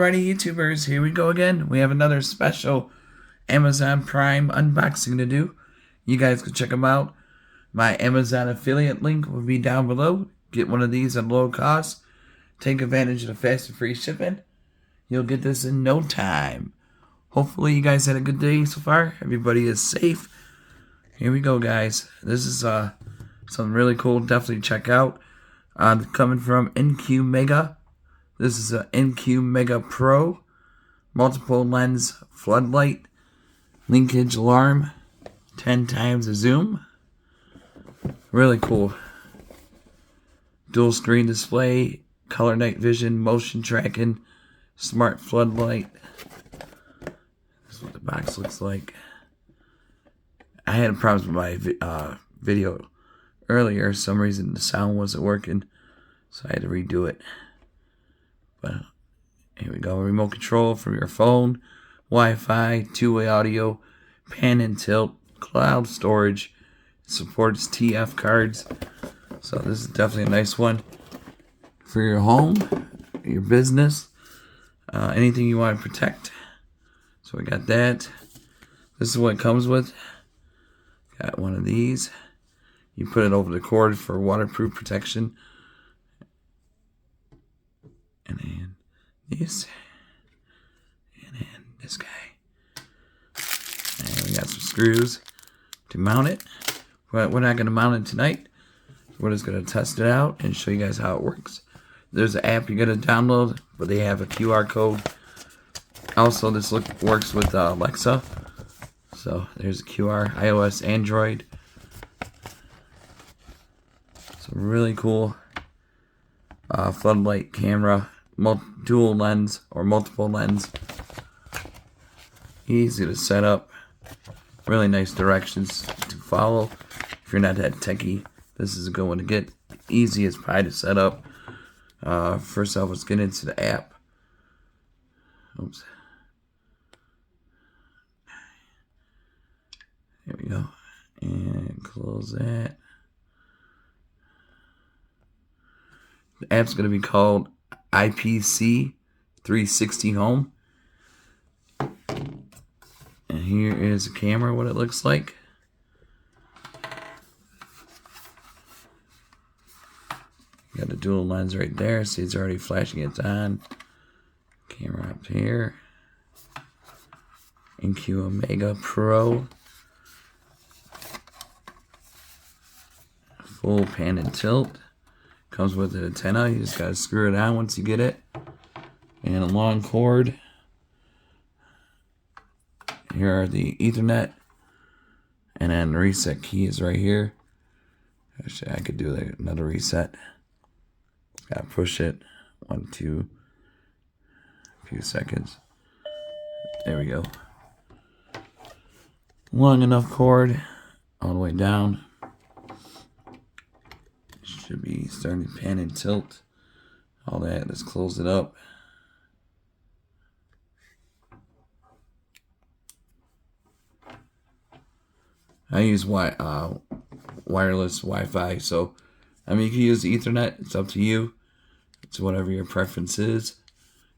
Alrighty, YouTubers, here we go again. We have another special Amazon Prime unboxing to do. You guys can check them out. My Amazon affiliate link will be down below. Get one of these at low cost. Take advantage of the fast and free shipping. You'll get this in no time. Hopefully you guys had a good day so far. Everybody is safe. Here we go, guys. This is something really cool. Definitely check out. Coming from INQMEGA. This is a INQMEGA Pro, multiple lens floodlight, linkage alarm, 10 times the zoom. Really cool. Dual screen display, color night vision, motion tracking, smart floodlight. This is what the box looks like. I had problems with my video earlier. For some reason the sound wasn't working, so I had to redo it. But here we go. Remote control from your phone, Wi-Fi, two-way audio, pan and tilt, cloud storage, supports TF cards. So this is definitely a nice one for your home, your business, anything you want to protect. So we got that. This is what it comes with. Got one of these. You put it over the cord for waterproof protection. And then this. And then this guy. And we got some screws to mount it. But we're not going to mount it tonight. We're just going to test it out and show you guys how it works. There's an app you're going to download, but they have a QR code. Also, this works with Alexa. So there's a QR, iOS, Android. So really cool. Floodlight camera, dual lens or multiple lens. Easy to set up. Really nice directions to follow. If you're not that techie, this is a good one to get. Easy as pie to set up. First off, let's get into the app. Oops. Here we go. And close that. The app's going to be called IPC 360 Home. And here is the camera, what it looks like. Got the dual lens right there. See, it's already flashing, it's on. Camera up here. INQMEGA Pro. Full pan and tilt. Comes with an antenna. You just gotta screw it on once you get it. And a long cord. Here are the Ethernet. And then the reset key is right here. Actually, I could do another reset. Gotta push it. 1, 2. A few seconds. There we go. Long enough cord. All the way down. Should be starting to pan and tilt. All that. Let's close it up. I use wireless Wi-Fi, so I mean you can use Ethernet. It's up to you. It's whatever your preference is,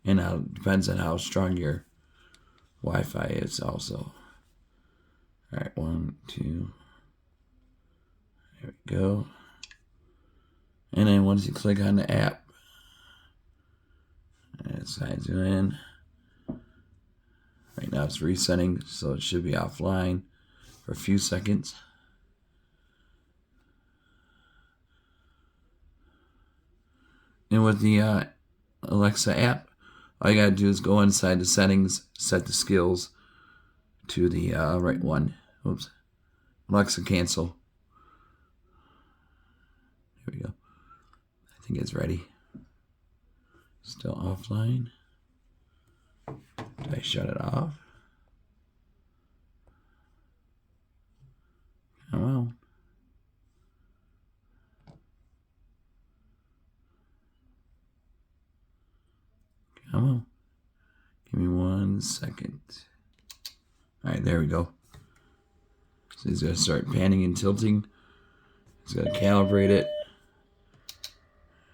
and it depends on how strong your Wi-Fi is also. All right, 1, 2. There we go. And then once you click on the app, it signs you in. Right now it's resetting, so it should be offline for a few seconds. And with the Alexa app, all you gotta do is go inside the settings, set the skills to the right one. Oops. Alexa cancel. Here we go. I think it's ready. Still offline. Did I shut it off? Come on. Come on. Give me 1 second. Alright, there we go. So he's going to start panning and tilting. He's going to calibrate it.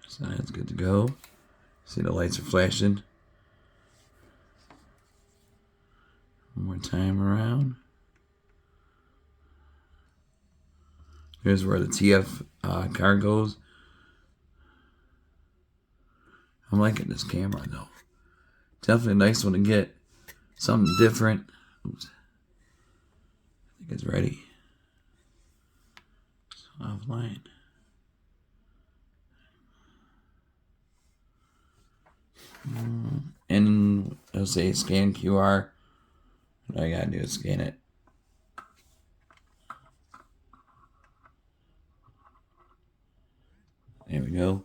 So that's good to go. See the lights are flashing. more time around. Here's where the TF card goes. I'm liking this camera though. Definitely a nice one to get. Something different. Oops. I think it's ready. It's offline. And it'll say scan QR. All I gotta do is scan it. There we go.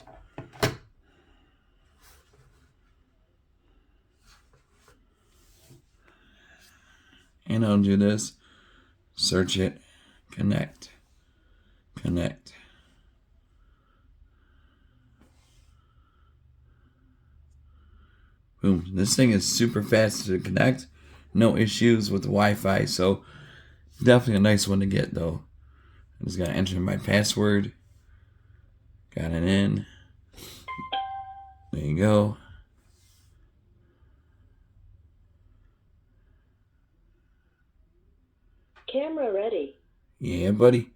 And I'll do this. Search it. Connect. Connect. Boom. This thing is super fast to connect. No issues with the Wi-Fi. So definitely a nice one to get though. I'm just going to enter my password. Got it in. There you go. Camera ready. Yeah, buddy.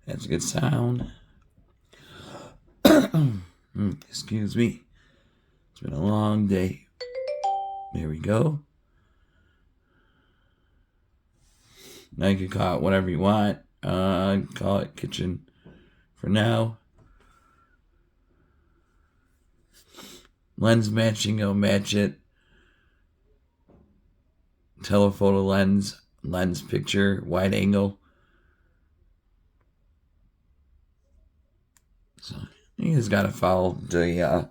That's a good sound. Excuse me. It's been a long day. There we go. Now you can call it whatever you want. Call it kitchen for now. Lens matching, it'll match it. Telephoto lens, lens picture, wide angle. So you just gotta follow the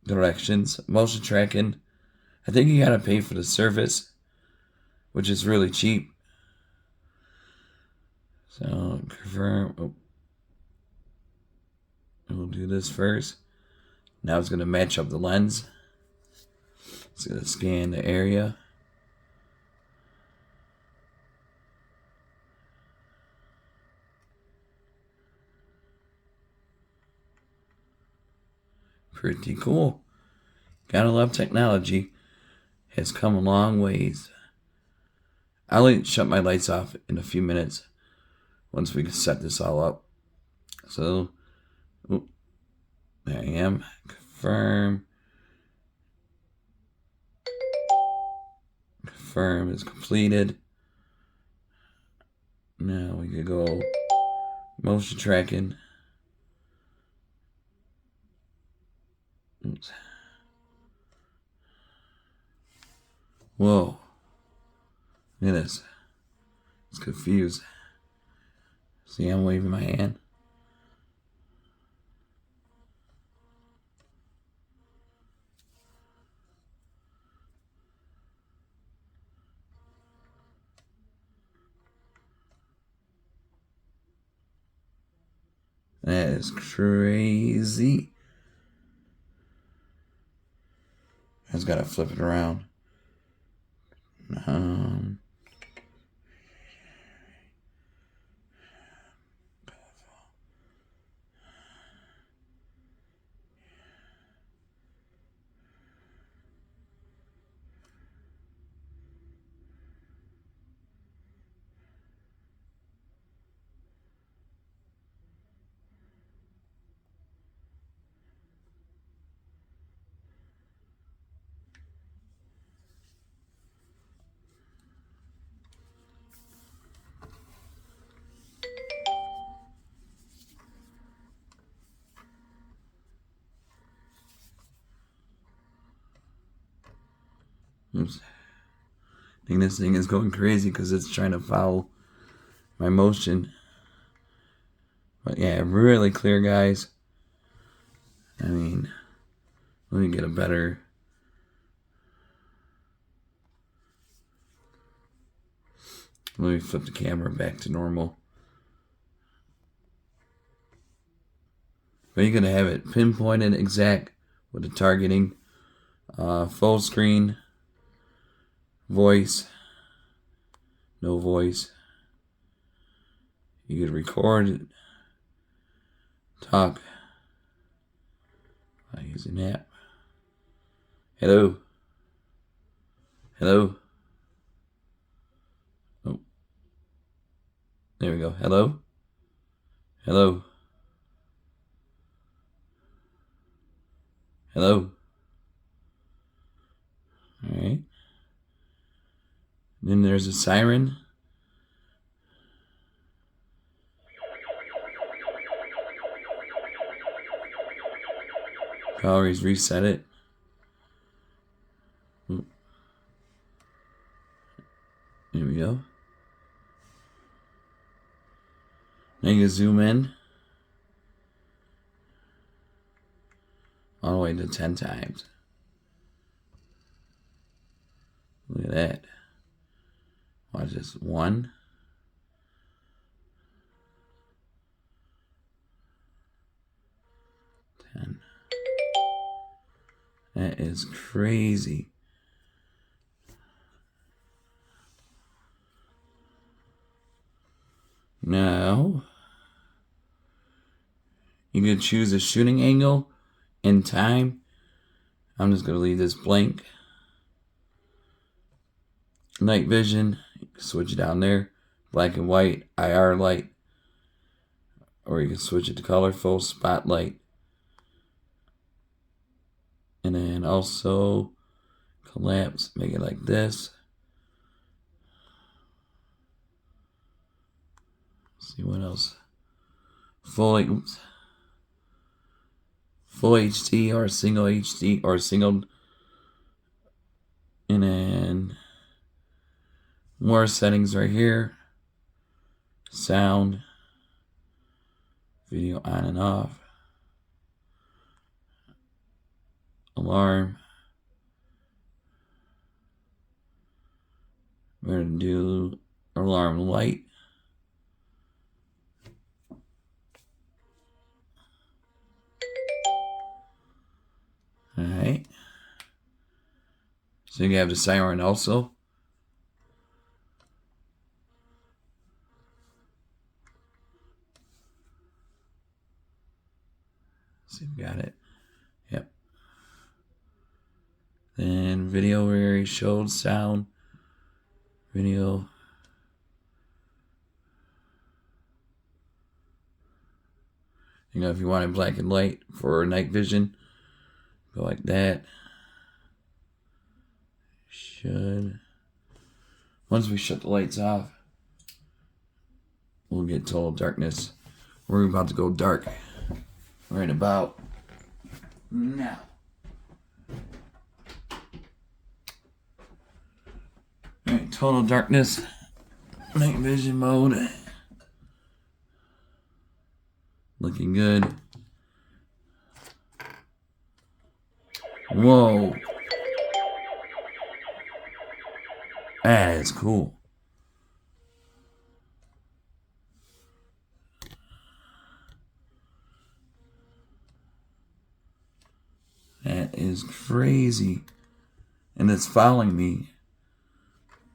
directions. Motion tracking. I think you gotta pay for the service, which is really cheap. So confirm. Oh. We'll do this first. Now it's gonna match up the lens. It's gonna scan the area. Pretty cool. Gotta love technology. Has come a long ways. I'll shut my lights off in a few minutes once we can set this all up. So, there I am. Confirm. Confirm is completed. Now we could go motion tracking. Oops. Whoa. Look at this. It's confused. See, I'm waving my hand. That is crazy. I just gotta flip it around. Oops. I think this thing is going crazy because it's trying to follow my motion. But yeah, really clear, guys. I mean, let me get a better. Let me flip the camera back to normal. But you're going to have it pinpointed exact with the targeting. Full screen. Voice. No voice. You could record it. Talk. I use an app. Hello. Hello? Oh. There we go. Hello? Hello? Hello? Alright. Then there's a siren. Always reset it. There we go. Now you can zoom in all the way to 10 times. Look at that. Watch this. 1. 10. That is crazy. Now, you can choose a shooting angle and time. I'm just going to leave this blank. Night vision, you can switch it down there. Black and white, IR light. Or you can switch it to colorful, spotlight. And then also collapse, make it like this. Let's see what else. Full HD or single HD or single. And then more settings right here. Sound. Video on and off. Alarm. We're going to do alarm light. Alright. So you have the siren also. So you got it. Yep. Then video where he showed sound. Video. You know, if you wanted black and light for night vision, go like that. Once we shut the lights off, we'll get total darkness. We're about to go dark right about now. Alright, total darkness, night vision mode. Looking good. Whoa. That is cool. That is crazy. And it's following me.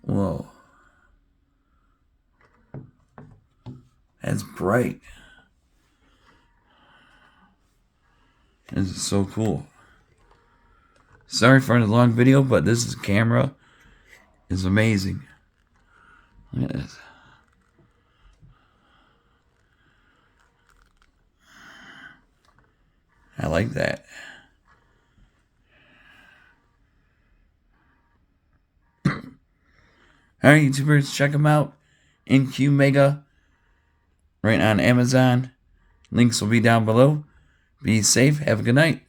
Whoa. That's bright. This is so cool. Sorry for the long video, but this camera is amazing. Look at this. I like that. Alright, YouTubers, check them out. INQMEGA. Right on Amazon. Links will be down below. Be safe. Have a good night.